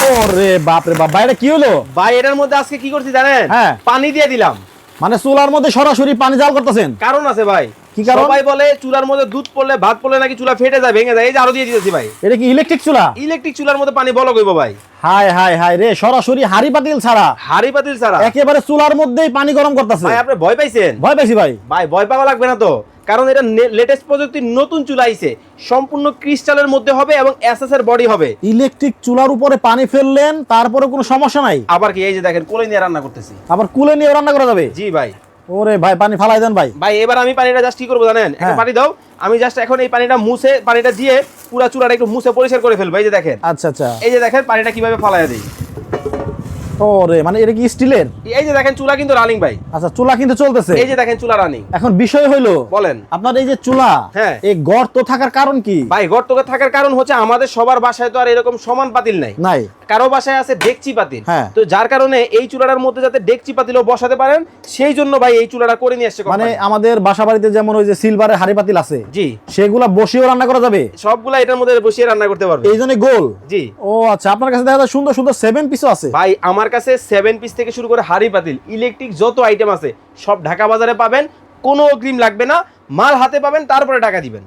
ওরে বাপ রে বাপ, ভাই এটা কি হলো? ভাই এটার মধ্যে আজকে কি করছি জানেন? হ্যাঁ। পানি দিয়ে দিলাম। মানে চুলার মধ্যে সরাসরি পানি জাল করতেছেন? কারণ আছে ভাই। কি কারণ? সবাই বলে চুলার মধ্যে দুধ পড়লে ভাত পড়লে নাকি চুলা ফেটে যায়, ভেঙে যায়। এই যে আরো দিয়ে দিতেছি ভাই। এটা কি ইলেকট্রিক চুলা? ইলেকট্রিক চুলার মধ্যে পানি বলক হইব ভাই। হায় হায় হায় রে, সরাসরি হাড়ি পাতিল ছাড়া হাড়ি পাতিল ছাড়া একেবারে চুলার মধ্যেই পানি গরম করতেছে। ভাই আপনি ভয় পাইছেন? ভয় পাইছি ভাই। ভাই ভয় পাওয়া লাগবে না তো, কারণ এটা লেটেস্ট প্রযুক্তির নতুন চুলা আইছে। সম্পূর্ণ ক্রিস্টালের মধ্যে হবে এবং এসএস এর বডি হবে। ইলেকট্রিক চুলার উপরে পানি ফেললেন, তারপরে কোনো সমস্যা নাই? আবার কি এই যে দেখেন কোলে নিয়ে রান্না করতেছি। আবার কুলে নিয়ে রান্না করা যাবে? জি ভাই। ওরে ভাই, পানি ফালাই দেন ভাই। ভাই এবার আমি পানিটা জাস্ট কি করবো জানেন? একটা হ্যাঁ। পানি দাও, আমি জাস্ট এখন এই পানিটা মুছে, পানিটা দিয়ে পুরা চুলাটা একটু মুছে পরিষ্কার করে ফেলবো। এই যে দেখেন, আচ্ছা আচ্ছা। এই যে দেখেন পানিটা কিভাবে ফালাইয়া দিই। ওরে মানে এটা কি স্টিলের? এই যে দেখেন চুলা কিন্তু রানিং ভাই। আচ্ছা, চুলা কিন্তু চলতেছে। এই যে দেখেন চুলা রানিং। এখন বিষয় হইলো, বলেন। আপনার এই যে চুলা, হ্যাঁ। এই গর্ত থাকার কারণ কি? ভাই গর্তকে থাকার কারণ হচ্ছে আমাদের সবার বাসায় তো আর এরকম সমান পাতিল নাই। নাই। কারো বাসায় আছে ডেকচি পাতিল। হ্যাঁ। তো যার কারণে এই চুলাটার মধ্যে যাতে ডেকচি পাতিলও বসাতে পারেন, সেই জন্য ভাই এই চুলাটা করে নিয়ে আসছে মানে কোম্পানি। আমাদের বাসা বাড়িতে যেমন ওই যে সিলভারের হাড়ি পাতিল আছে, জি, সেগুলা বসিয়েও রান্না করা যাবে? সবগুলা এটার মধ্যে বসিয়ে রান্না করতে পারবে। এই জন্য গোল। জি। ও আচ্ছা, আপনার কাছে দেখা যায় সুন্দর সুন্দর 7 পিসও আছে। ভাই আমার কাছে 7 পিস থেকে শুরু করে হাড়ি পাতিল ইলেকট্রিক যত আইটেম আছে সব ঢাকা বাজারে পাবেন। কোনো অগ্রিম লাগবে না, মাল হাতে পাবেন, তারপরে টাকা দিবেন।